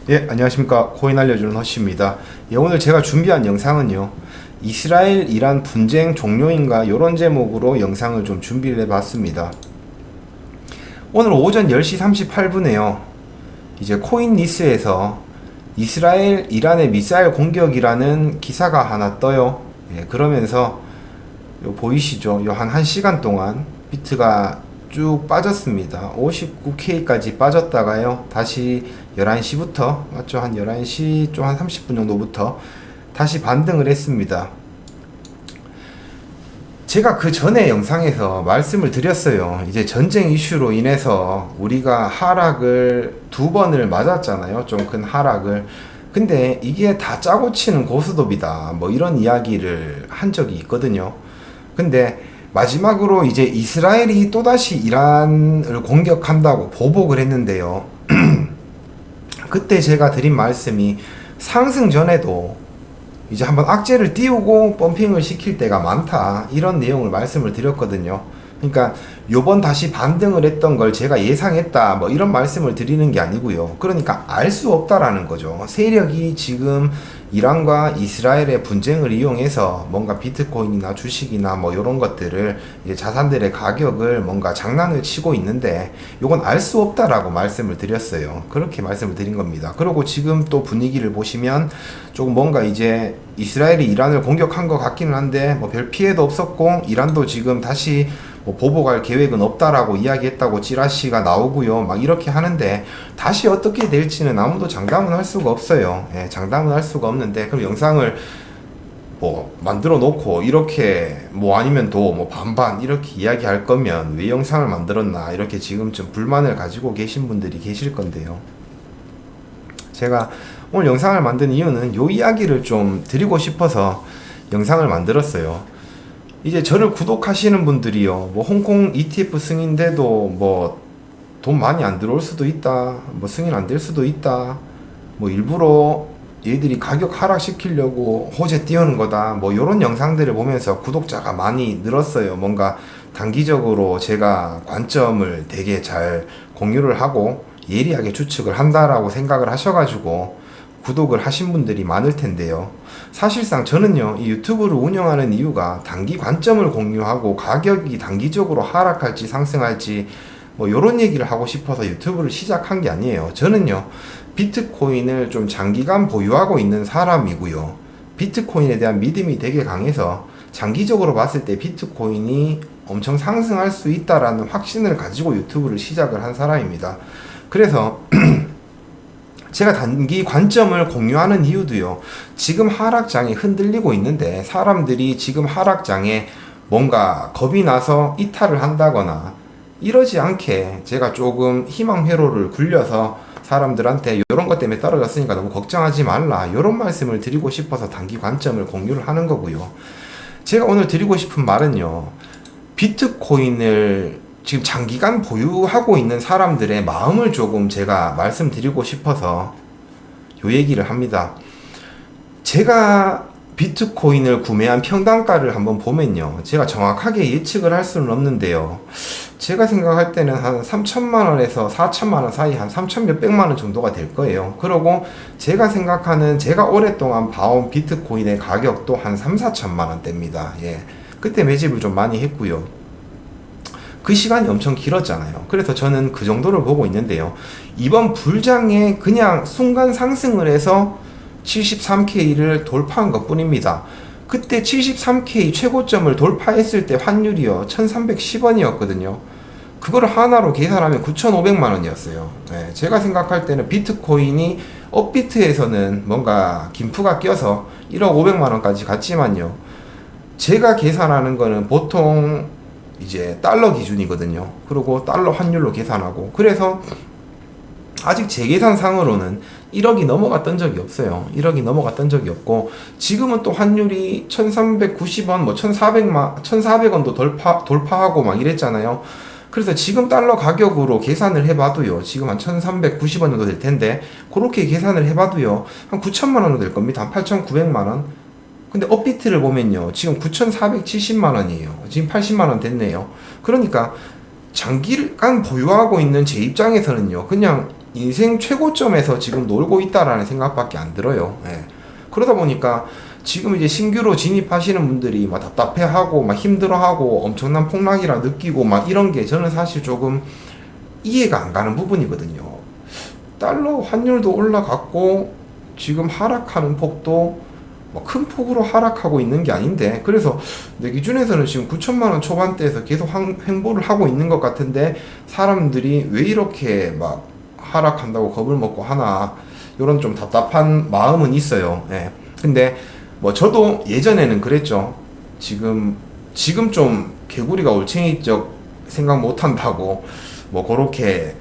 예, 안녕하십니까. 코인 알려주는 허씨입니다. 예, 오늘 제가 준비한 영상은요, 이스라엘 이란 분쟁 종료인가 요런 제목으로 영상을 좀 준비를 해봤습니다. 오늘 오전 10시 38분에요 이제 코인리스에서 이스라엘 이란의 미사일 공격이라는 기사가 하나 떠요. 예, 그러면서 요 보이시죠? 요 한 1시간 동안 비트가 쭉 빠졌습니다. 59K까지 빠졌다가요, 다시 11시부터, 맞죠? 한 11시 좀 한 30분 정도부터 다시 반등을 했습니다. 제가 그 전에 영상에서 말씀을 드렸어요. 이제 전쟁 이슈로 인해서 우리가 하락을 2번을 맞았잖아요. 좀 큰 하락을. 근데 이게 다 짜고 치는 고스톱이다, 뭐 이런 이야기를 한 적이 있거든요. 근데 마지막으로 이제 이스라엘이 또다시 이란을 공격한다고 보복을 했는데요. 그때 제가 드린 말씀이 상승 전에도 이제 한번 악재를 띄우고 펌핑을 시킬 때가 많다, 이런 내용을 말씀을 드렸거든요. 그러니까 요번 다시 반등을 했던 걸 제가 예상했다, 뭐 이런 말씀을 드리는 게 아니고요. 그러니까 알 수 없다라는 거죠. 세력이 지금 이란과 이스라엘의 분쟁을 이용해서 뭔가 비트코인이나 주식이나 뭐 이런 것들을, 이제 자산들의 가격을 뭔가 장난을 치고 있는데, 요건 알 수 없다라고 말씀을 드렸어요. 그렇게 말씀을 드린 겁니다. 그리고 지금 또 분위기를 보시면 조금 뭔가 이제 이스라엘이 이란을 공격한 것 같기는 한데 뭐 별 피해도 없었고, 이란도 지금 다시 뭐 보복할 계획은 없다라고 이야기했다고 찌라시가 나오고요. 막 이렇게 하는데 다시 어떻게 될지는 아무도 장담은 할 수가 없어요. 예, 장담은 할 수가 없는데, 그럼 영상을 뭐 만들어 놓고 이렇게 뭐 아니면 또 뭐 반반 이렇게 이야기할 거면 왜 영상을 만들었나, 이렇게 지금쯤 불만을 가지고 계신 분들이 계실 건데요. 제가 오늘 영상을 만든 이유는 요 이야기를 좀 드리고 싶어서 영상을 만들었어요. 이제 저를 구독하시는 분들이요, 뭐 홍콩 ETF 승인돼도 뭐 돈 많이 안 들어올 수도 있다, 뭐 승인 안 될 수도 있다, 뭐 일부러 얘들이 가격 하락시키려고 호재 띄우는 거다, 뭐 요런 영상들을 보면서 구독자가 많이 늘었어요. 뭔가 단기적으로 제가 관점을 되게 잘 공유를 하고 예리하게 추측을 한다라고 생각을 하셔가지고 구독을 하신 분들이 많을 텐데요. 사실상 저는요, 이 유튜브를 운영하는 이유가 단기 관점을 공유하고 가격이 단기적으로 하락할지 상승할지 뭐 요런 얘기를 하고 싶어서 유튜브를 시작한 게 아니에요. 저는요, 비트코인을 좀 장기간 보유하고 있는 사람이고요, 비트코인에 대한 믿음이 되게 강해서 장기적으로 봤을 때 비트코인이 엄청 상승할 수 있다라는 확신을 가지고 유튜브를 시작을 한 사람입니다. 그래서 제가 단기 관점을 공유하는 이유도요, 지금 하락장이 흔들리고 있는데 사람들이 지금 하락장에 뭔가 겁이 나서 이탈을 한다거나 이러지 않게 제가 조금 희망 회로를 굴려서 사람들한테 이런 것 때문에 떨어졌으니까 너무 걱정하지 말라, 이런 말씀을 드리고 싶어서 단기 관점을 공유를 하는 거고요. 제가 오늘 드리고 싶은 말은요, 비트코인을 지금 장기간 보유하고 있는 사람들의 마음을 조금 제가 말씀드리고 싶어서 요 얘기를 합니다. 제가 비트코인을 구매한 평단가를 한번 보면요, 제가 정확하게 예측을 할 수는 없는데요, 제가 생각할 때는 한 3천만원에서 4천만원 사이, 한 3천 몇백만원 정도가 될 거예요. 그리고 제가 생각하는, 제가 오랫동안 봐온 비트코인의 가격도 한 3, 4천만원대입니다. 예. 그때 매집을 좀 많이 했고요. 그 시간이 엄청 길었잖아요. 그래서 저는 그 정도를 보고 있는데요, 이번 불장에 그냥 순간 상승을 해서 73K를 돌파한 것 뿐입니다. 그때 73K 최고점을 돌파했을 때 환율이요 1310원이었거든요. 그거를 하나로 계산하면 9500만원이었어요. 네, 제가 생각할 때는 비트코인이 업비트에서는 뭔가 김프가 껴서 1억 500만원까지 갔지만요, 제가 계산하는 거는 보통 이제 달러 기준이거든요. 그리고 달러 환율로 계산하고, 그래서 아직 제 계산상으로는 1억이 넘어갔던 적이 없어요. 1억이 넘어갔던 적이 없고, 지금은 또 환율이 1390원, 뭐 1400원도 돌파하고 막 이랬잖아요. 그래서 지금 달러 가격으로 계산을 해봐도요, 지금 한 1390원 정도 될 텐데, 그렇게 계산을 해봐도요, 한 9천만 원 정도 될 겁니다. 한 8,900만 원. 근데 업비트를 보면요, 지금 9,470만 원이에요. 지금 80만 원 됐네요. 그러니까 장기간 보유하고 있는 제 입장에서는요, 그냥 인생 최고점에서 지금 놀고 있다라는 생각밖에 안 들어요. 예. 그러다 보니까 지금 이제 신규로 진입하시는 분들이 막 답답해하고 막 힘들어하고 엄청난 폭락이라 느끼고 막 이런 게 저는 사실 조금 이해가 안 가는 부분이거든요. 달러 환율도 올라갔고 지금 하락하는 폭도 뭐 큰 폭으로 하락하고 있는 게 아닌데, 그래서 내 기준에서는 지금 9천만 원 초반대에서 계속 횡보를 하고 있는 것 같은데 사람들이 왜 이렇게 막 하락한다고 겁을 먹고 하나, 이런 좀 답답한 마음은 있어요. 예. 근데 뭐 저도 예전에는 그랬죠. 지금 좀 개구리가 올챙이적 생각 못 한다고 뭐 그렇게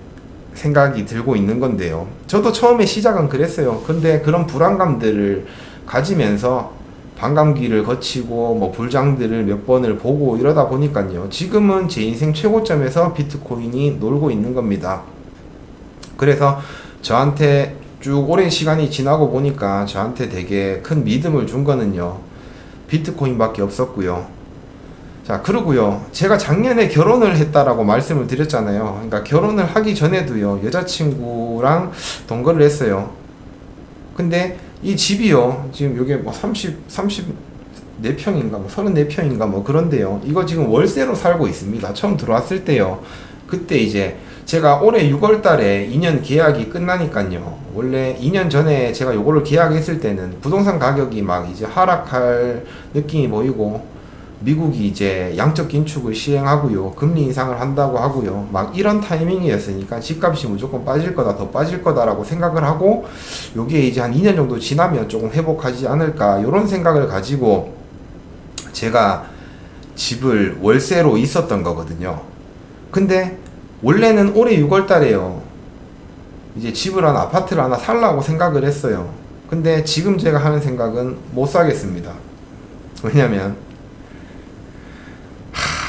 생각이 들고 있는 건데요. 저도 처음에 시작은 그랬어요. 근데 그런 불안감들을 가지면서 반감기를 거치고 뭐 불장들을 몇 번을 보고 이러다 보니까요. 지금은 제 인생 최고점에서 비트코인이 놀고 있는 겁니다. 그래서 저한테 쭉 오랜 시간이 지나고 보니까 저한테 되게 큰 믿음을 준 거는요, 비트코인밖에 없었고요. 자, 그러고요, 제가 작년에 결혼을 했다라고 말씀을 드렸잖아요. 그러니까 결혼을 하기 전에도요, 여자친구랑 동거를 했어요. 근데 이 집이요, 지금 요게 뭐 34평인가 뭐 34평인가 뭐 그런데요, 이거 지금 월세로 살고 있습니다. 처음 들어왔을 때요. 그때 이제 제가 올해 6월 달에 2년 계약이 끝나니까요. 원래 2년 전에 제가 요거를 계약했을 때는 부동산 가격이 막 이제 하락할 느낌이 보이고, 미국이 이제 양적 긴축을 시행하고요, 금리 인상을 한다고 하고요, 막 이런 타이밍이었으니까 집값이 무조건 빠질 거다, 더 빠질 거다라고 생각을 하고, 요게 이제 한 2년 정도 지나면 조금 회복하지 않을까, 요런 생각을 가지고 제가 집을 월세로 있었던 거거든요. 근데 원래는 올해 6월 달에요, 이제 집을 하나, 아파트를 하나 살라고 생각을 했어요. 근데 지금 제가 하는 생각은 못 사겠습니다. 왜냐면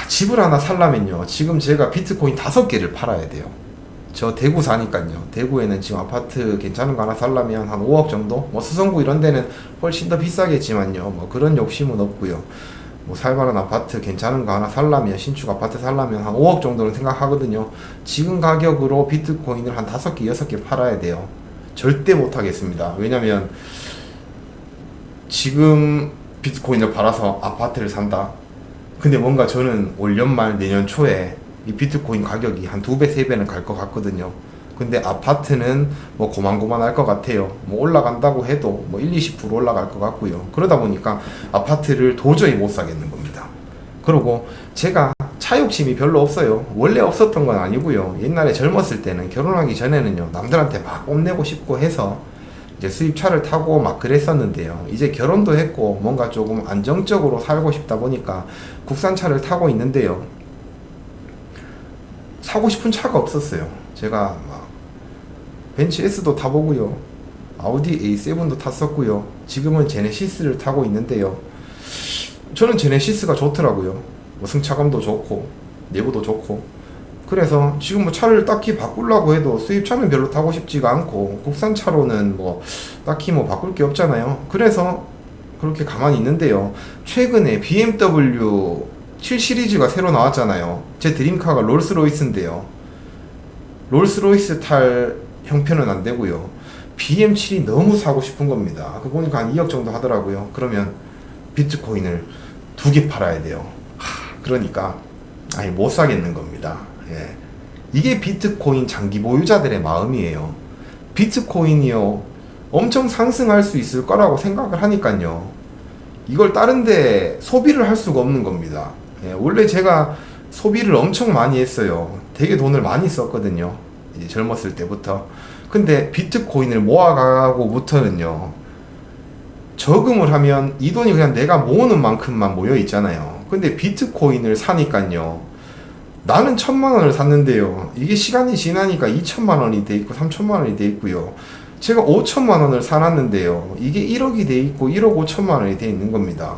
집을 하나 살려면요, 지금 제가 비트코인 5개를 팔아야 돼요. 저 대구 사니까요. 대구에는 지금 아파트 괜찮은 거 하나 살려면 한 5억 정도? 뭐 수성구 이런 데는 훨씬 더 비싸겠지만요, 뭐 그런 욕심은 없고요. 뭐 살만한 아파트 괜찮은 거 하나 살려면, 신축 아파트 살려면 한 5억 정도는 생각하거든요. 지금 가격으로 비트코인을 한 5개, 6개 팔아야 돼요. 절대 못 하겠습니다. 왜냐면 지금 비트코인을 팔아서 아파트를 산다? 근데 뭔가 저는 올 연말 내년 초에 이 비트코인 가격이 한 2배, 3배는 갈 것 같거든요. 근데 아파트는 뭐 고만고만 할 것 같아요. 뭐 올라간다고 해도 뭐 1, 20% 올라갈 것 같고요. 그러다 보니까 아파트를 도저히 못 사겠는 겁니다. 그리고 제가 차 욕심이 별로 없어요. 원래 없었던 건 아니고요. 옛날에 젊었을 때는, 결혼하기 전에는요, 남들한테 막 뽐내고 싶고 해서 이제 수입차를 타고 막 그랬었는데요. 이제 결혼도 했고 뭔가 조금 안정적으로 살고 싶다 보니까 국산차를 타고 있는데요, 사고 싶은 차가 없었어요. 제가 막 벤츠 S도 타보고요, 아우디 A7도 탔었고요, 지금은 제네시스를 타고 있는데요, 저는 제네시스가 좋더라고요. 뭐 승차감도 좋고 내부도 좋고. 그래서 지금 뭐 차를 딱히 바꾸려고 해도 수입차는 별로 타고 싶지가 않고, 국산차로는 뭐 딱히 뭐 바꿀 게 없잖아요. 그래서 그렇게 가만히 있는데요, 최근에 BMW 7 시리즈가 새로 나왔잖아요. 제 드림카가 롤스로이스인데요, 롤스로이스 탈 형편은 안 되고요, BM7이 너무 사고 싶은 겁니다. 그 보니까 한 2억 정도 하더라고요. 그러면 비트코인을 2개 팔아야 돼요. 그러니까 아예 못 사겠는 겁니다. 예. 이게 비트코인 장기 보유자들의 마음이에요. 비트코인이요, 엄청 상승할 수 있을 거라고 생각을 하니까요, 이걸 다른데 소비를 할 수가 없는 겁니다. 예. 원래 제가 소비를 엄청 많이 했어요. 되게 돈을 많이 썼거든요, 이제 젊었을 때부터. 근데 비트코인을 모아가고부터는요, 저금을 하면 이 돈이 그냥 내가 모으는 만큼만 모여 있잖아요. 근데 비트코인을 사니까요, 나는 1,000만 원을 샀는데요, 이게 시간이 지나니까 2천만 원이 돼 있고 3천만 원이 돼 있고요, 제가 5천만 원을 사놨는데요, 이게 1억이 돼 있고 1억 5천만 원이 돼 있는 겁니다.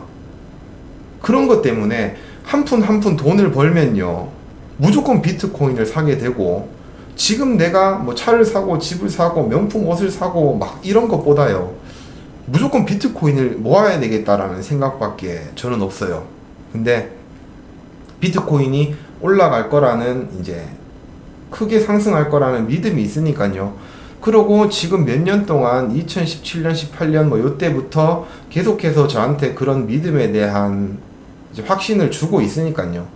그런 것 때문에 한 푼 한 푼 돈을 벌면요, 무조건 비트코인을 사게 되고, 지금 내가 뭐 차를 사고 집을 사고 명품 옷을 사고 막 이런 것보다요, 무조건 비트코인을 모아야 되겠다라는 생각밖에 저는 없어요. 근데 비트코인이 올라갈 거라는, 이제 크게 상승할 거라는 믿음이 있으니까요, 그러고 지금 몇 년 동안 2017년, 18년 뭐 요때부터 계속해서 저한테 그런 믿음에 대한 이제 확신을 주고 있으니까요.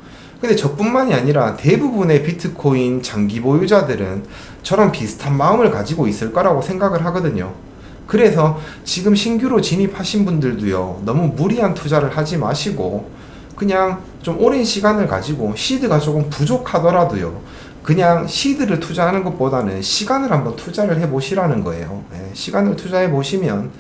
근데 저뿐만이 아니라 대부분의 비트코인 장기 보유자들은 저랑 비슷한 마음을 가지고 있을 거라고 생각을 하거든요. 그래서 지금 신규로 진입하신 분들도요, 너무 무리한 투자를 하지 마시고 그냥 좀 오랜 시간을 가지고 시드가 조금 부족하더라도요, 그냥 시드를 투자하는 것보다는 시간을 한번 투자를 해보시라는 거예요. 네, 시간을 투자해 보시면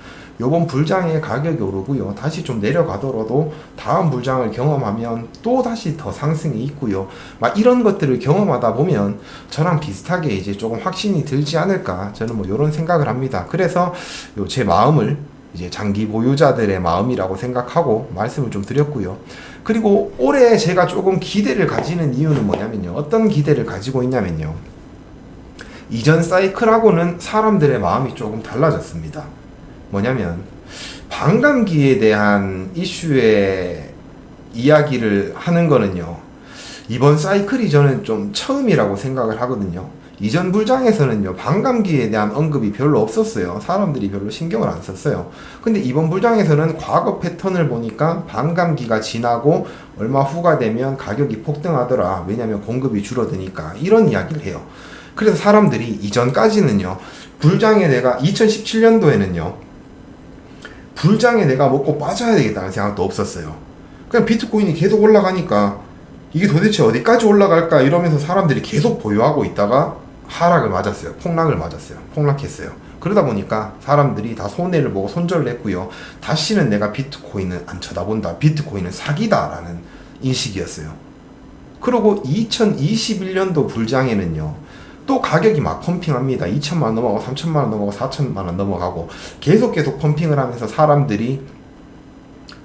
요번 불장의 가격이 오르고요, 다시 좀 내려가더라도 다음 불장을 경험하면 또 다시 더 상승이 있고요, 막 이런 것들을 경험하다 보면 저랑 비슷하게 이제 조금 확신이 들지 않을까, 저는 뭐 이런 생각을 합니다. 그래서 요 제 마음을 이제 장기 보유자들의 마음이라고 생각하고 말씀을 좀 드렸고요. 그리고 올해 제가 조금 기대를 가지는 이유는 뭐냐면요, 어떤 기대를 가지고 있냐면요, 이전 사이클하고는 사람들의 마음이 조금 달라졌습니다. 뭐냐면 반감기에 대한 이슈의 이야기를 하는 거는요, 이번 사이클이 저는 좀 처음이라고 생각을 하거든요. 이전 불장에서는요, 반감기에 대한 언급이 별로 없었어요. 사람들이 별로 신경을 안 썼어요. 근데 이번 불장에서는 과거 패턴을 보니까 반감기가 지나고 얼마 후가 되면 가격이 폭등하더라, 왜냐면 공급이 줄어드니까, 이런 이야기를 해요. 그래서 사람들이 이전까지는요, 불장에 내가 2017년도에는요 불장에 내가 먹고 빠져야 되겠다는 생각도 없었어요. 그냥 비트코인이 계속 올라가니까 이게 도대체 어디까지 올라갈까 이러면서 사람들이 계속 보유하고 있다가 하락을 맞았어요. 폭락을 맞았어요. 폭락했어요. 그러다 보니까 사람들이 다 손해를 보고 손절을 했고요, 다시는 내가 비트코인을 안 쳐다본다, 비트코인은 사기다라는 인식이었어요. 그리고 2021년도 불장에는요, 또 가격이 막 펌핑합니다. 2천만 넘어가고 3천만 원 넘어가고 4천만 원 넘어가고 계속 펌핑을 하면서 사람들이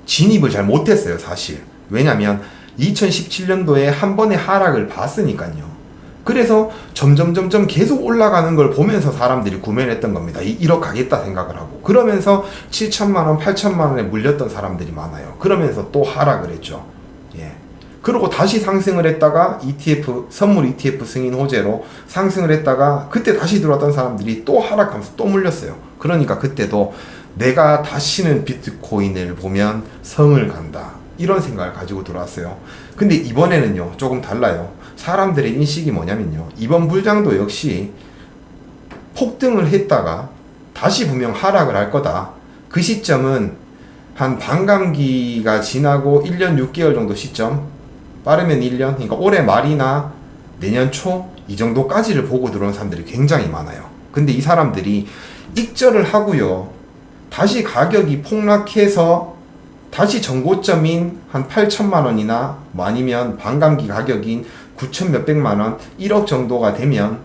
진입을 잘 못했어요, 사실. 왜냐면 2017년도에 한 번의 하락을 봤으니까요. 그래서 점점 계속 올라가는 걸 보면서 사람들이 구매를 했던 겁니다. 1억 가겠다 생각을 하고. 그러면서 7천만 원, 8천만 원에 물렸던 사람들이 많아요. 그러면서 또 하락을 했죠. 예. 그리고 다시 상승을 했다가 ETF, 선물 ETF 승인 호재로 상승을 했다가 그때 다시 들어왔던 사람들이 또 하락하면서 또 물렸어요. 그러니까 그때도 내가 다시는 비트코인을 보면 성을 간다, 이런 생각을 가지고 들어왔어요. 근데 이번에는요, 조금 달라요. 사람들의 인식이 뭐냐면요, 이번 불장도 역시 폭등을 했다가 다시 분명 하락을 할 거다. 그 시점은 한 반감기가 지나고 1년 6개월 정도 시점, 빠르면 1년, 그러니까 올해 말이나 내년 초 이 정도까지를 보고 들어온 사람들이 굉장히 많아요. 근데 이 사람들이 익절을 하고요, 다시 가격이 폭락해서 다시 전고점인 한 8천만 원이나 뭐 아니면 반감기 가격인 9천 몇백만 원, 1억 정도가 되면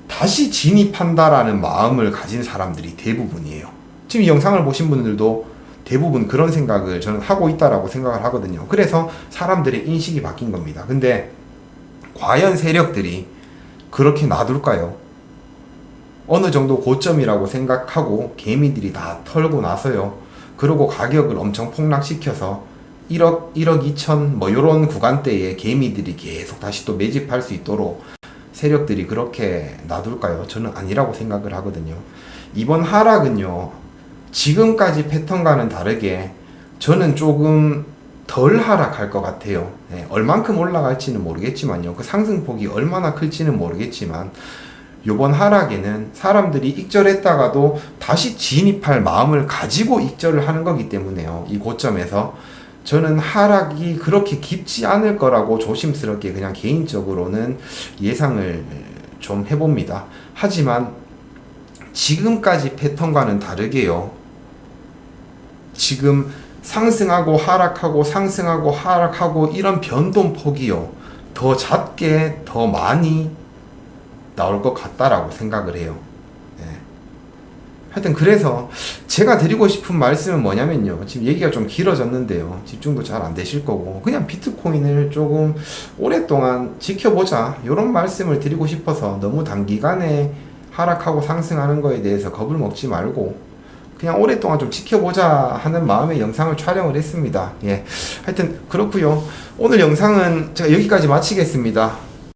다시 진입한다라는 마음을 가진 사람들이 대부분이에요. 지금 이 영상을 보신 분들도 대부분 그런 생각을 저는 하고 있다라고 생각을 하거든요. 그래서 사람들의 인식이 바뀐 겁니다. 근데 과연 세력들이 그렇게 놔둘까요? 어느 정도 고점이라고 생각하고 개미들이 다 털고 나서요, 그리고 가격을 엄청 폭락시켜서 1억, 1억 2천 뭐 요런 구간대에 개미들이 계속 다시 또 매집할 수 있도록 세력들이 그렇게 놔둘까요? 저는 아니라고 생각을 하거든요. 이번 하락은요, 지금까지 패턴과는 다르게 저는 조금 덜 하락할 것 같아요. 네, 얼만큼 올라갈지는 모르겠지만요, 그 상승폭이 얼마나 클지는 모르겠지만 요번 하락에는 사람들이 익절했다가도 다시 진입할 마음을 가지고 익절을 하는 거기 때문에요, 이 고점에서 저는 하락이 그렇게 깊지 않을 거라고 조심스럽게 그냥 개인적으로는 예상을 좀 해봅니다. 하지만 지금까지 패턴과는 다르게요, 지금 상승하고 하락하고 상승하고 하락하고 이런 변동폭이요, 더 잦게 더 많이 나올 것 같다라고 생각을 해요. 네. 하여튼 그래서 제가 드리고 싶은 말씀은 뭐냐면요, 지금 얘기가 좀 길어졌는데요, 집중도 잘 안 되실 거고, 그냥 비트코인을 조금 오랫동안 지켜보자, 이런 말씀을 드리고 싶어서 너무 단기간에 하락하고 상승하는 거에 대해서 겁을 먹지 말고 그냥 오랫동안 좀 지켜보자 하는 마음의 영상을 촬영을 했습니다. 예. 하여튼 그렇고요. 오늘 영상은 제가 여기까지 마치겠습니다.